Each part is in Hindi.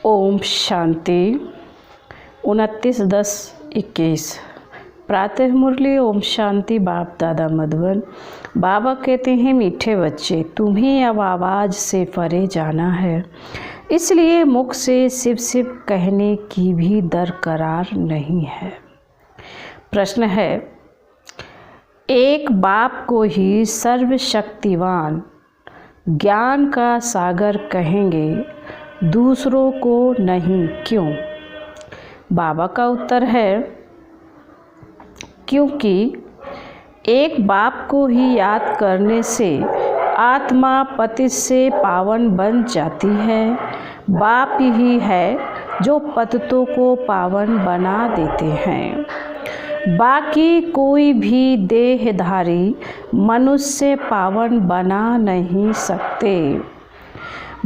ओम शांति 29/10/21 प्रातः मुरली। ओम शांति। बाप दादा मधुबन। बाबा कहते हैं, मीठे बच्चे, तुम्हें अब आवाज़ से परे जाना है, इसलिए मुख से शिव शिव कहने की भी दरकरार नहीं है। प्रश्न है, एक बाप को ही सर्वशक्तिवान ज्ञान का सागर कहेंगे, दूसरों को नहीं, क्यों? बाबा का उत्तर है, क्योंकि एक बाप को ही याद करने से आत्मा पतित से पावन बन जाती है। बाप ही है जो पतितों को पावन बना देते हैं। बाकी कोई भी देहधारी मनुष्य पावन बना नहीं सकते।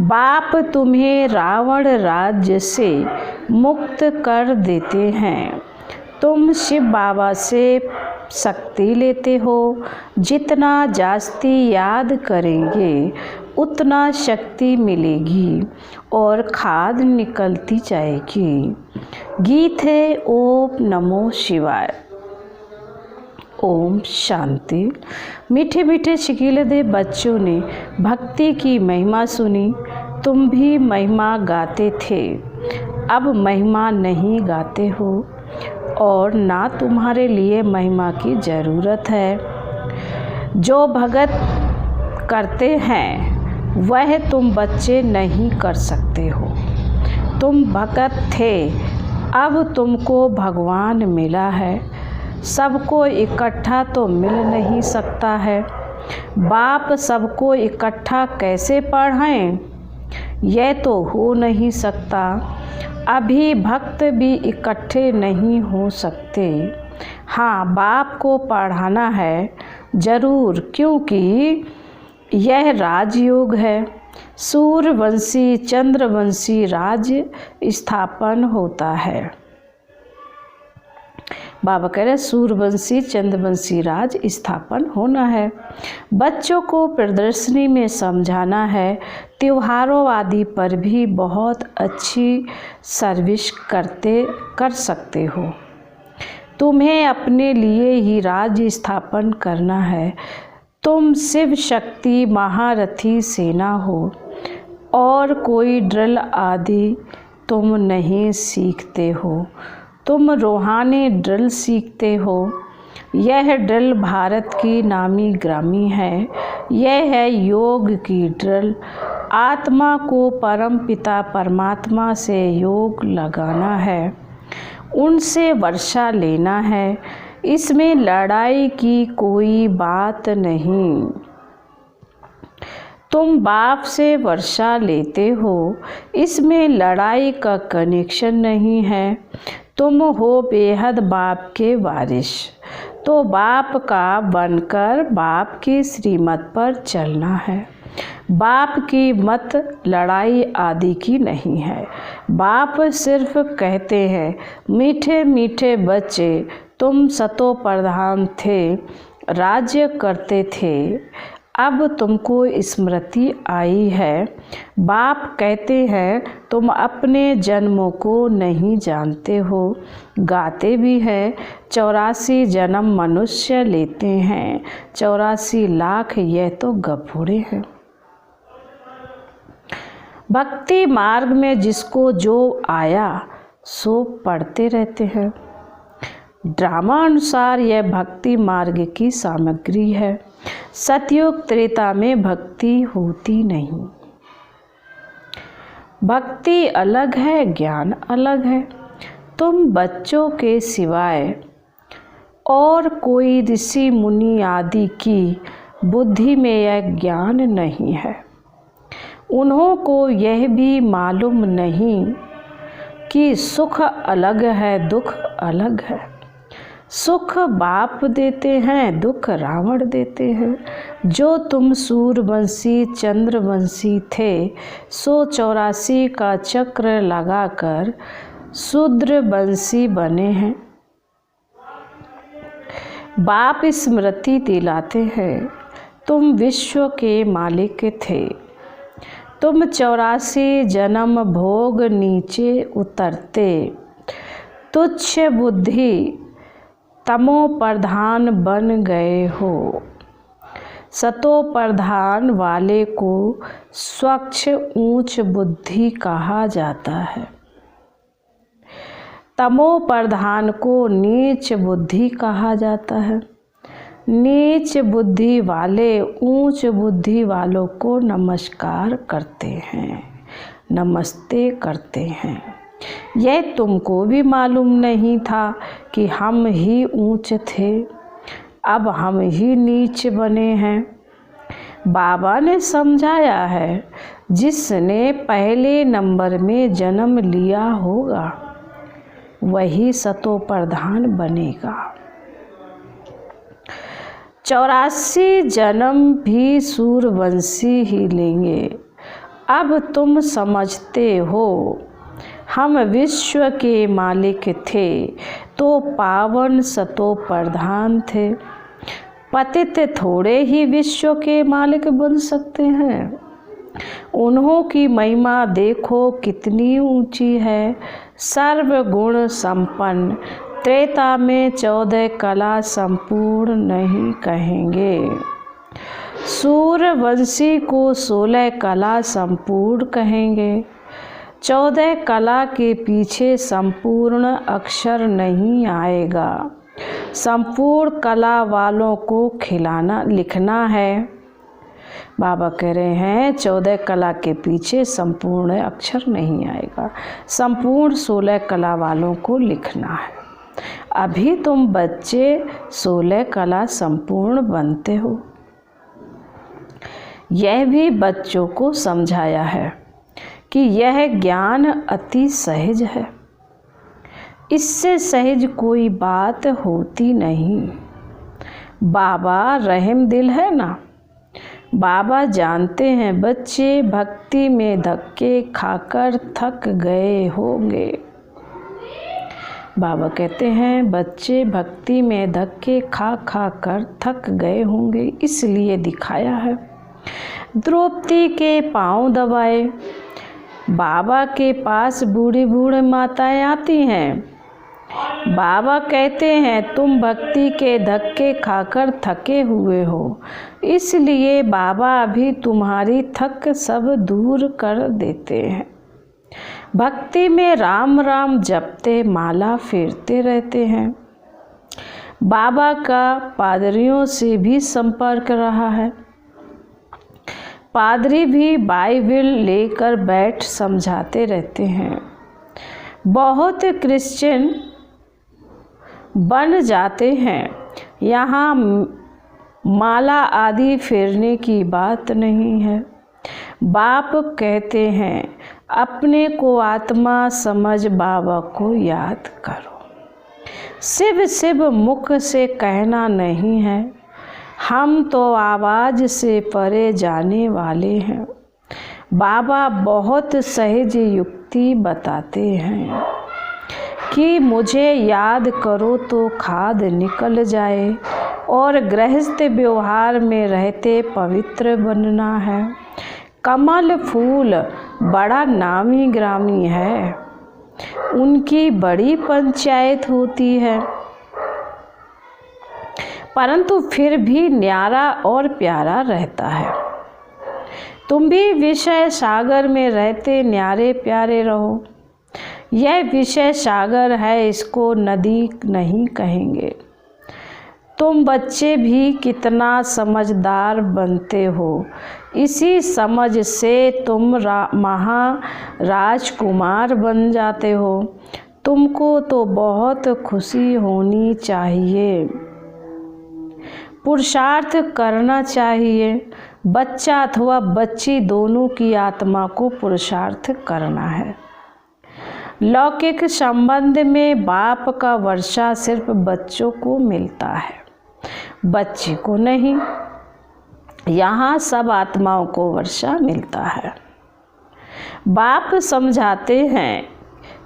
बाप तुम्हें रावण राज्य से मुक्त कर देते हैं। तुम शिव बाबा से शक्ति लेते हो। जितना जास्ती याद करेंगे उतना शक्ति मिलेगी और खाद निकलती जाएगी। गीत है ओम नमो शिवाय। ओम शांति। मीठे मीठे शिकीलदे बच्चों ने भक्ति की महिमा सुनी। तुम भी महिमा गाते थे, अब महिमा नहीं गाते हो और ना तुम्हारे लिए महिमा की ज़रूरत है। जो भगत करते हैं वह तुम बच्चे नहीं कर सकते हो। तुम भगत थे, अब तुमको भगवान मिला है। सबको इकट्ठा तो मिल नहीं सकता है। बाप सबको इकट्ठा कैसे पढ़ाएं? यह तो हो नहीं सकता। अभी भक्त भी इकट्ठे नहीं हो सकते। हाँ, बाप को पढ़ाना है ज़रूर, क्योंकि यह राजयोग है। सूर्यवंशी चंद्रवंशी राज्य स्थापन होता है। बाबा कह रहे, सूर्यवंशी चंद्रवंशी राज स्थापन होना है। बच्चों को प्रदर्शनी में समझाना है। त्योहारों आदि पर भी बहुत अच्छी सर्विस कर सकते हो। तुम्हें अपने लिए ही राज्य स्थापन करना है। तुम शिव शक्ति महारथी सेना हो और कोई ड्रिल आदि तुम नहीं सीखते हो। तुम रूहानी ड्रिल सीखते हो। यह ड्रिल भारत की नामी ग्रामी है। यह है योग की ड्रिल। आत्मा को परम पिता परमात्मा से योग लगाना है, उनसे वर्षा लेना है। इसमें लड़ाई की कोई बात नहीं। तुम बाप से वर्षा लेते हो, इसमें लड़ाई का कनेक्शन नहीं है। तुम हो बेहद बाप के वारिस, तो बाप का बनकर बाप की श्रीमत पर चलना है। बाप की मत लड़ाई आदि की नहीं है। बाप सिर्फ कहते हैं, मीठे मीठे बच्चे, तुम सतो प्रधान थे, राज्य करते थे, अब तुमको स्मृति आई है। बाप कहते हैं, तुम अपने जन्मों को नहीं जानते हो। गाते भी हैं, 84 जन्म मनुष्य लेते हैं, 84 लाख यह तो गफूरे हैं। भक्ति मार्ग में जिसको जो आया सो पढ़ते रहते हैं। ड्रामा अनुसार यह भक्ति मार्ग की सामग्री है। सतयुग त्रेता में भक्ति होती नहीं। भक्ति अलग है, ज्ञान अलग है। तुम बच्चों के सिवाय और कोई ऋषि मुनि आदि की बुद्धि में यह ज्ञान नहीं है। उन्हों को यह भी मालूम नहीं कि सुख अलग है, दुख अलग है। सुख बाप देते हैं, दुख रावण देते हैं। जो तुम सूर्यवंशी चंद्रवंशी थे, सो 84 का चक्र लगाकर शूद्रवंशी बने हैं। बाप स्मृति दिलाते हैं, तुम विश्व के मालिक थे। तुम 84 जन्म भोग नीचे उतरते, तुच्छ बुद्धि तमो प्रधान बन गए हो। सतो प्रधान वाले को स्वच्छ ऊंच बुद्धि कहा जाता है, तमो प्रधान को नीच बुद्धि कहा जाता है। नीच बुद्धि वाले ऊंच बुद्धि वालों को नमस्कार करते हैं, नमस्ते करते हैं। यह तुमको भी मालूम नहीं था कि हम ही ऊंच थे, अब हम ही नीच बने हैं। बाबा ने समझाया है, जिसने पहले नंबर में जन्म लिया होगा वही सतो प्रधान बनेगा। 84 जन्म भी सूर्यवंशी ही लेंगे। अब तुम समझते हो हम विश्व के मालिक थे तो पावन सतो प्रधान थे। पतित थोड़े ही विश्व के मालिक बन सकते हैं। उन्हों की महिमा देखो कितनी ऊंची है। सर्वगुण संपन्न, त्रेता में 14 कला संपूर्ण नहीं कहेंगे। सूर्यवंशी को 16 कला संपूर्ण कहेंगे। 14 कला के पीछे संपूर्ण अक्षर नहीं आएगा। संपूर्ण कला वालों को खिलाना लिखना है। बाबा कह रहे हैं 14 कला के पीछे संपूर्ण अक्षर नहीं आएगा, संपूर्ण 16 कला वालों को लिखना है। अभी तुम बच्चे 16 कला संपूर्ण बनते हो। यह भी बच्चों को समझाया है कि यह ज्ञान अति सहज है, इससे सहज कोई बात होती नहीं। बाबा रहम दिल है ना। बाबा जानते हैं बच्चे भक्ति में धक्के खाकर थक गए होंगे। बाबा कहते हैं बच्चे भक्ति में धक्के खा खा कर थक गए होंगे, इसलिए दिखाया है। द्रौपदी के पांव दबाए। बाबा के पास बूढ़ी बूढ़ी माताएं आती हैं। बाबा कहते हैं तुम भक्ति के धक्के खाकर थके हुए हो, इसलिए बाबा अभी तुम्हारी थक सब दूर कर देते हैं। भक्ति में राम राम जपते माला फेरते रहते हैं। बाबा का पादरियों से भी संपर्क रहा है। पादरी भी बाइबिल लेकर बैठ समझाते रहते हैं। बहुत क्रिश्चियन बन जाते हैं। यहाँ माला आदि फेरने की बात नहीं है। बाप कहते हैं अपने को आत्मा समझ बाबा को याद करो। शिव शिव मुख से कहना नहीं है, हम तो आवाज़ से परे जाने वाले हैं। बाबा बहुत सहज युक्ति बताते हैं कि मुझे याद करो तो खाद निकल जाए और गृहस्थ व्यवहार में रहते पवित्र बनना है। कमल फूल बड़ा नामी ग्रामी है, उनकी बड़ी पंचायत होती है, परंतु फिर भी न्यारा और प्यारा रहता है। तुम भी विषय सागर में रहते न्यारे प्यारे रहो। यह विषय सागर है, इसको नदी नहीं कहेंगे। तुम बच्चे भी कितना समझदार बनते हो, इसी समझ से तुम महाराजकुमार बन जाते हो। तुमको तो बहुत खुशी होनी चाहिए, पुरुषार्थ करना चाहिए। बच्चा अथवा बच्ची दोनों की आत्मा को पुरुषार्थ करना है। लौकिक संबंध में बाप का वर्षा सिर्फ बच्चों को मिलता है, बच्चे को नहीं। यहाँ सब आत्माओं को वर्षा मिलता है। बाप समझाते हैं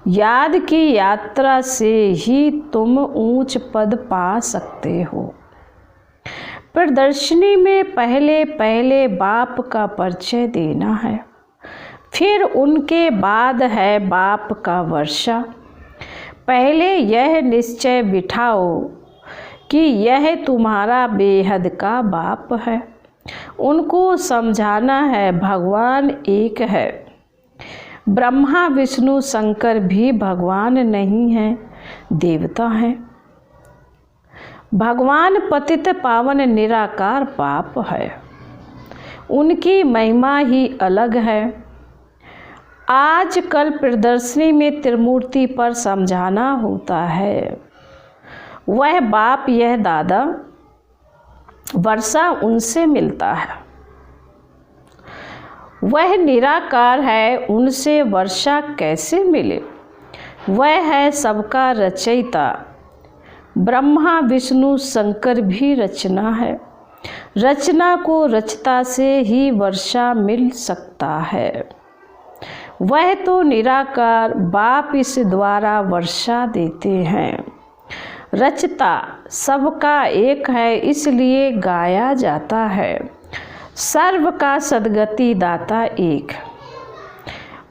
याद की यात्रा से ही तुम ऊंच पद पा सकते हो। प्रदर्शनी में पहले पहले बाप का परिचय देना है। फिर उनके बाद है बाप का वर्षा। पहले यह निश्चय बिठाओ कि यह तुम्हारा बेहद का बाप है। उनको समझाना है भगवान एक है। ब्रह्मा विष्णु शंकर भी भगवान नहीं हैं, देवता हैं। भगवान पतित पावन निराकार बाप है, उनकी महिमा ही अलग है। आजकल प्रदर्शनी में त्रिमूर्ति पर समझाना होता है। वह बाप यह दादा, वर्षा उनसे मिलता है। वह निराकार है, उनसे वर्षा कैसे मिले? वह है सबका रचयिता। ब्रह्मा विष्णु शंकर भी रचना है। रचना को रचता से ही वर्षा मिल सकता है। वह तो निराकार बाप इस द्वारा वर्षा देते हैं। रचता सबका एक है, इसलिए गाया जाता है। सर्व का सद्गति दाता एक।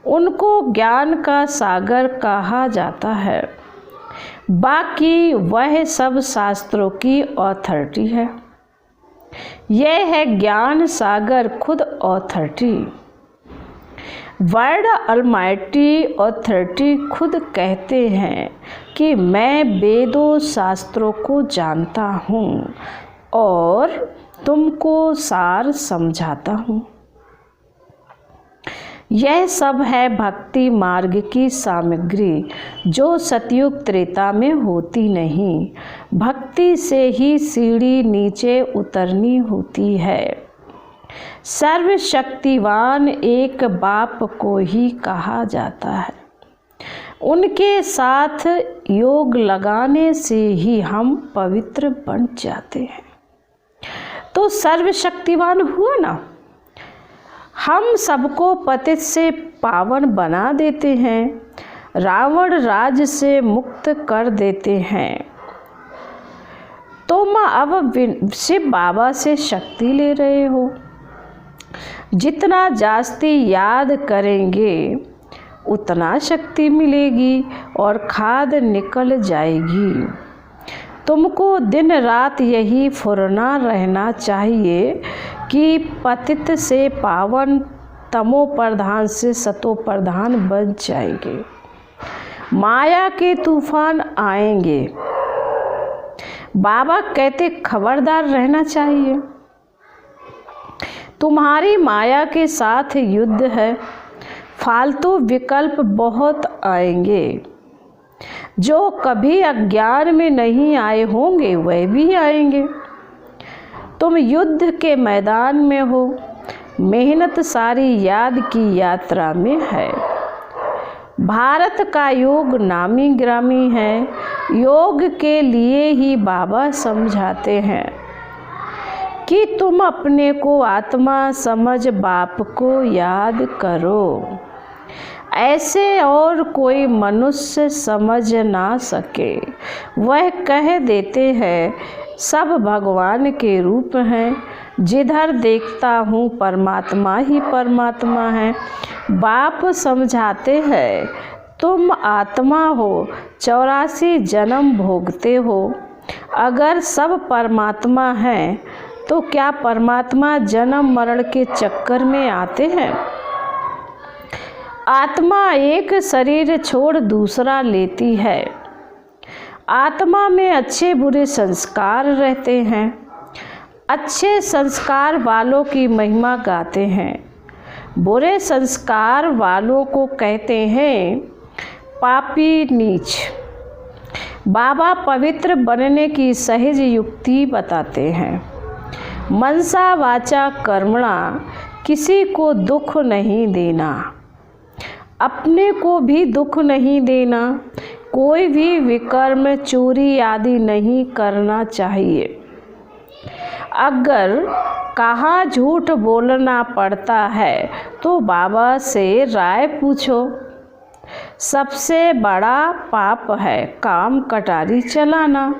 उनको ज्ञान का सागर कहा जाता है। बाकी वह सब शास्त्रों की ऑथोरिटी है। यह है ज्ञान सागर खुद ऑथोरिटी। वर्ड अलमाइटी ऑथोरिटी खुद कहते हैं कि मैं वेदों शास्त्रों को जानता हूँ और तुमको सार समझाता हूँ। यह सब है भक्ति मार्ग की सामग्री, जो सतयुग त्रेता में होती नहीं। भक्ति से ही सीढ़ी नीचे उतरनी होती है। सर्वशक्तिवान एक बाप को ही कहा जाता है। उनके साथ योग लगाने से ही हम पवित्र बन जाते हैं। तो सर्वशक्तिवान हुआ ना, हम सबको पतित से पावन बना देते हैं, रावण राज से मुक्त कर देते हैं। तुम अब शिव बाबा से शक्ति ले रहे हो। जितना जास्ती याद करेंगे उतना शक्ति मिलेगी और खाद निकल जाएगी। तुमको दिन रात यही फुरना रहना चाहिए कि पतित से पावन, तमो प्रधान से सतो प्रधान बन जाएंगे। माया के तूफान आएंगे। बाबा कहते खबरदार रहना चाहिए। तुम्हारी माया के साथ युद्ध है। फालतू विकल्प बहुत आएंगे। जो कभी अज्ञान में नहीं आए होंगे वह भी आएंगे। तुम युद्ध के मैदान में हो। मेहनत सारी याद की यात्रा में है। भारत का योग नामी ग्रामी है। योग के लिए ही बाबा समझाते हैं कि तुम अपने को आत्मा समझ बाप को याद करो। ऐसे और कोई मनुष्य समझ ना सके। वह कह देते हैं सब भगवान के रूप हैं। जिधर देखता हूँ परमात्मा ही परमात्मा है। बाप समझाते हैं तुम आत्मा हो, 84 जन्म भोगते हो। अगर सब परमात्मा हैं तो क्या परमात्मा जन्म मरण के चक्कर में आते हैं? आत्मा एक शरीर छोड़ दूसरा लेती है। आत्मा में अच्छे बुरे संस्कार रहते हैं। अच्छे संस्कार वालों की महिमा गाते हैं। बुरे संस्कार वालों को कहते हैं पापी नीच। बाबा पवित्र बनने की सहज युक्ति बताते हैं। मनसा वाचा कर्मणा, किसी को दुख नहीं देना, अपने को भी दुख नहीं देना। कोई भी विकर्म चोरी आदि नहीं करना चाहिए। अगर कहाँ झूठ बोलना पड़ता है तो बाबा से राय पूछो। सबसे बड़ा पाप है काम कटारी चलाना,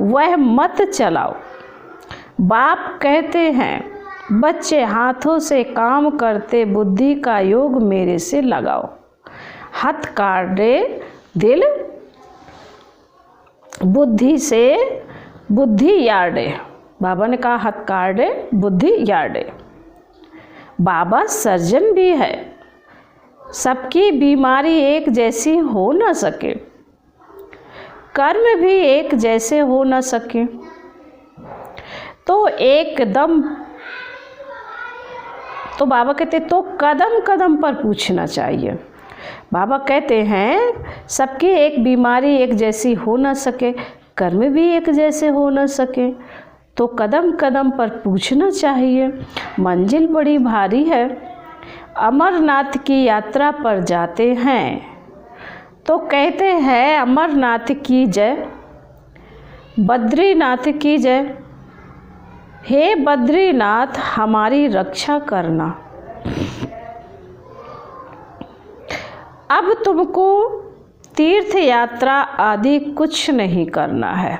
वह मत चलाओ। बाप कहते हैं बच्चे हाथों से काम करते, बुद्धि का योग मेरे से लगाओ। हथ काटे दिल, बुद्धि से बुद्धि यार्डे। बाबा ने कहा हथ काटे बुद्धि यार्डे। बाबा सर्जन भी है। सबकी बीमारी एक जैसी हो न सके, कर्म भी एक जैसे हो न सके, तो एकदम, तो बाबा कहते तो कदम कदम पर पूछना चाहिए। बाबा कहते हैं सबकी एक बीमारी एक जैसी हो न सके, कर्म भी एक जैसे हो न सके, तो कदम कदम पर पूछना चाहिए। मंजिल बड़ी भारी है, अमरनाथ की यात्रा पर जाते हैं तो कहते हैं अमरनाथ की जय, बद्रीनाथ की जय। हे बद्रीनाथ हमारी रक्षा करना। अब तुमको तीर्थ यात्रा आदि कुछ नहीं करना है।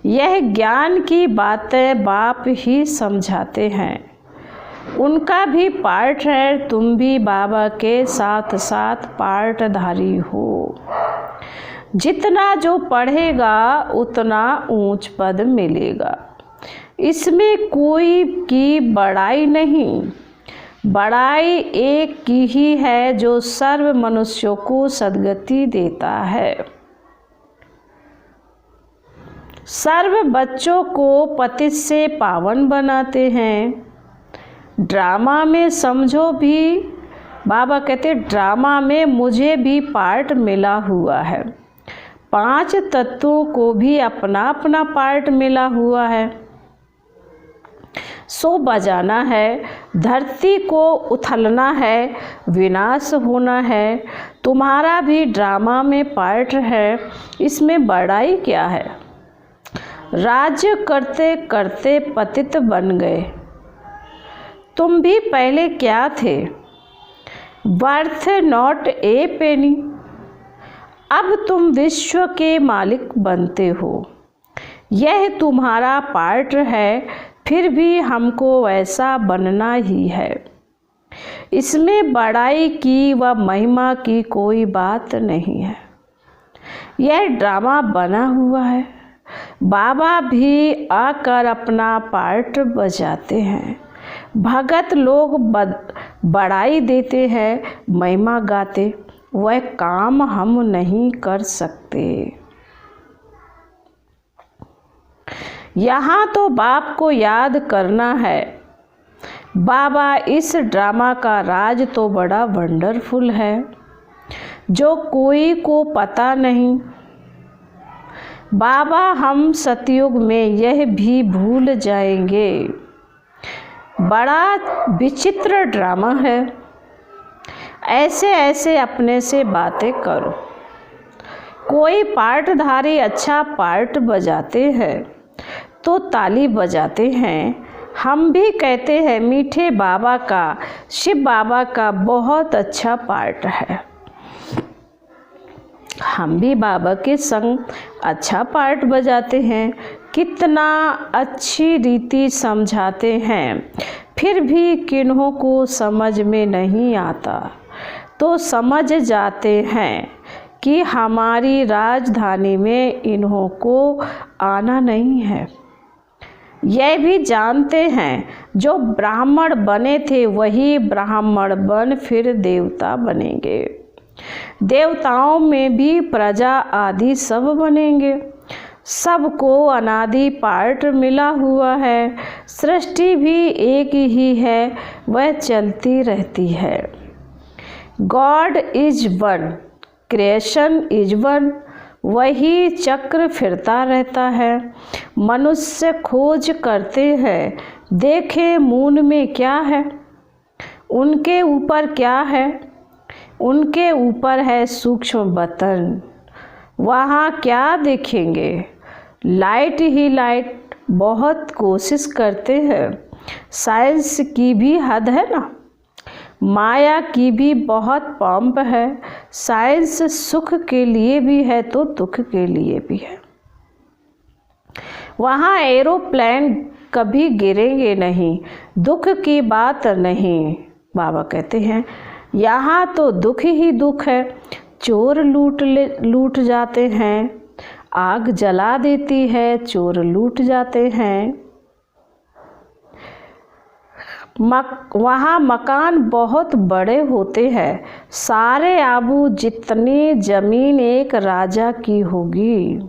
यह ज्ञान की बातें बाप ही समझाते हैं, उनका भी पाठ है। तुम भी बाबा के साथ साथ पाठधारी हो। जितना जो पढ़ेगा उतना ऊंच पद मिलेगा। इसमें कोई की बड़ाई नहीं, बड़ाई एक की ही है जो सर्व मनुष्यों को सद्गति देता है। सर्व बच्चों को पतित से पावन बनाते हैं। ड्रामा में समझो भी, बाबा कहते ड्रामा में मुझे भी पार्ट मिला हुआ है। 5 तत्वों को भी अपना अपना पार्ट मिला हुआ है। सो बजाना है, धरती को उथलना है, विनाश होना है। तुम्हारा भी ड्रामा में पार्ट है, इसमें बड़ाई क्या है। राज्य करते करते पतित बन गए। तुम भी पहले क्या थे, वर्थ नॉट ए पेनी। अब तुम विश्व के मालिक बनते हो। यह तुम्हारा पार्ट है, फिर भी हमको वैसा बनना ही है। इसमें बड़ाई की व महिमा की कोई बात नहीं है। यह ड्रामा बना हुआ है। बाबा भी आकर अपना पार्ट बजाते हैं। भगत लोग बड़ाई देते हैं, महिमा गाते, वह काम हम नहीं कर सकते। यहाँ तो बाप को याद करना है। बाबा इस ड्रामा का राज तो बड़ा वंडरफुल है, जो कोई को पता नहीं। बाबा हम सतयुग में यह भी भूल जाएंगे। बड़ा विचित्र ड्रामा है। ऐसे ऐसे अपने से बातें करो। कोई पार्टधारी अच्छा पार्ट बजाते हैं तो ताली बजाते हैं। हम भी कहते हैं मीठे बाबा का, शिव बाबा का बहुत अच्छा पार्ट है। हम भी बाबा के संग अच्छा पार्ट बजाते हैं, कितना अच्छी रीति समझाते हैं, फिर भी किन्हों को समझ में नहीं आता। तो समझ जाते हैं कि हमारी राजधानी में इन्हों को आना नहीं है। यह भी जानते हैं जो ब्राह्मण बने थे वही ब्राह्मण बन फिर देवता बनेंगे। देवताओं में भी प्रजा आदि सब बनेंगे। सबको अनादि पार्ट मिला हुआ है। सृष्टि भी एक ही है, वह चलती रहती है। God is one, creation is one, वही चक्र फिरता रहता है। मनुष्य खोज करते हैं, देखे मून में क्या है, उनके ऊपर क्या है। उनके ऊपर है सूक्ष्म बटन, वहाँ क्या देखेंगे, लाइट ही लाइट। बहुत कोशिश करते हैं, साइंस की भी हद है ना, माया की भी बहुत पंप है। साइंस सुख के लिए भी है तो दुख के लिए भी है। वहाँ एरोप्लेन कभी गिरेंगे नहीं, दुख की बात नहीं। बाबा कहते हैं यहाँ तो दुख ही दुख है। चोर लूट जाते हैं, आग जला देती है, चोर लूट जाते हैं। वहाँ मकान बहुत बड़े होते हैं, सारे आबू जितनी जमीन एक राजा की होगी।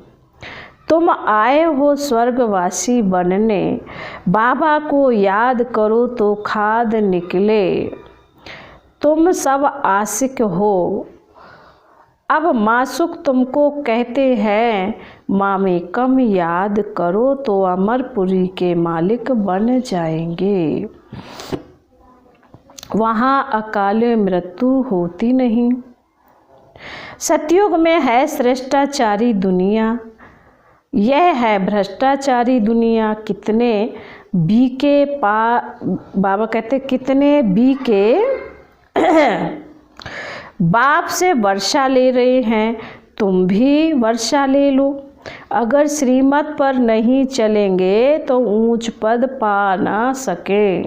तुम आए हो स्वर्गवासी बनने, बाबा को याद करो तो खाद निकले। तुम सब आशिक हो, अब मासुक तुमको कहते हैं, मामे कम याद करो तो अमरपुरी के मालिक बन जाएंगे। वहाँ अकाल मृत्यु होती नहीं। सतयुग में है श्रेष्ठाचारी दुनिया, यह है भ्रष्टाचारी दुनिया। कितने बीके बाबा कहते कितने बीके बाप से वर्षा ले रहे हैं, तुम भी वर्षा ले लो। अगर श्रीमत पर नहीं चलेंगे तो ऊंच पद पा ना सके।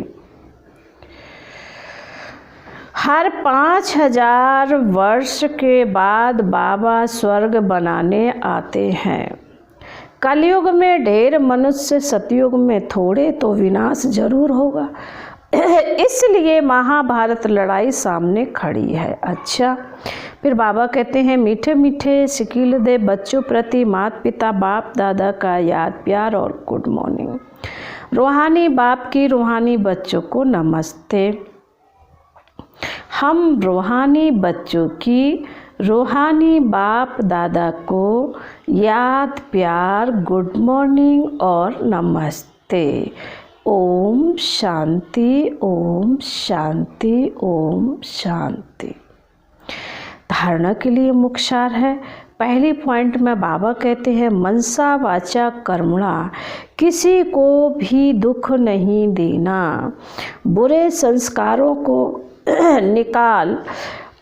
हर 5000 वर्ष के बाद बाबा स्वर्ग बनाने आते हैं। कलयुग में ढेर मनुष्य, सतयुग में थोड़े, तो विनाश जरूर होगा। इसलिए महाभारत लड़ाई सामने खड़ी है। अच्छा, फिर बाबा कहते हैं मीठे मीठे शिकील दे बच्चों प्रति माता पिता बाप दादा का याद प्यार और गुड मॉर्निंग। रूहानी बाप की रूहानी बच्चों को नमस्ते। हम रूहानी बच्चों की रूहानी बाप दादा को याद प्यार गुड मॉर्निंग और नमस्ते। ओम शांति, ओम शांति, ओम शांति। धारणा के लिए मुख्य सार है। पहली पॉइंट में बाबा कहते हैं मनसा वाचा कर्मणा, किसी को भी दुख नहीं देना, बुरे संस्कारों को निकाल,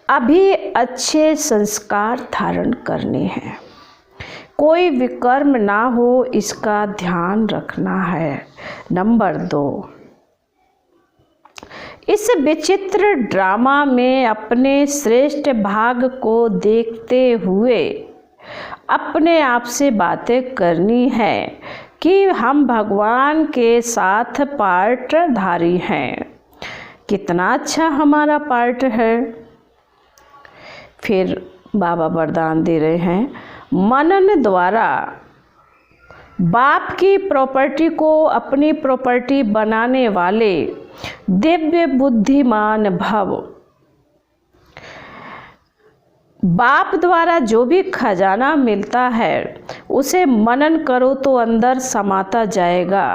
अभी अच्छे संस्कार धारण करने हैं, कोई विकर्म ना हो इसका ध्यान रखना है। नंबर 2, इस विचित्र ड्रामा में अपने श्रेष्ठ भाग को देखते हुए अपने आप से बातें करनी है कि हम भगवान के साथ पार्टधारी हैं। कितना अच्छा हमारा पार्ट है। फिर बाबा वरदान दे रहे हैं मनन द्वारा बाप की प्रॉपर्टी को अपनी प्रॉपर्टी बनाने वाले दिव्य बुद्धिमान भव। बाप द्वारा जो भी खजाना मिलता है उसे मनन करो तो अंदर समाता जाएगा।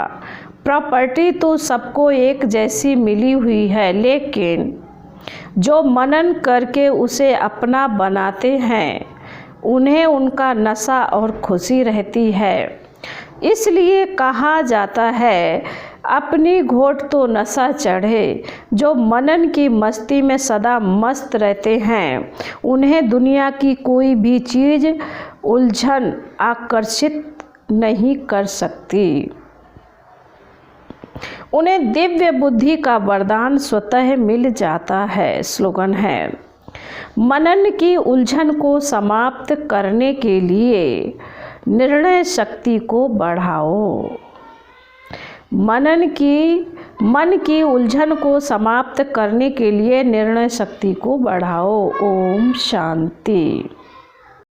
प्रॉपर्टी तो सबको एक जैसी मिली हुई है, लेकिन जो मनन करके उसे अपना बनाते हैं उन्हें उनका नशा और खुशी रहती है। इसलिए कहा जाता है अपनी घोट तो नशा चढ़े। जो मनन की मस्ती में सदा मस्त रहते हैं उन्हें दुनिया की कोई भी चीज़ उलझन आकर्षित नहीं कर सकती। उन्हें दिव्य बुद्धि का वरदान स्वतः मिल जाता है। स्लोगन है मनन की उलझन को समाप्त करने के लिए निर्णय शक्ति को बढ़ाओ। मन की उलझन को समाप्त करने के लिए निर्णय शक्ति को बढ़ाओ। ओम शांति।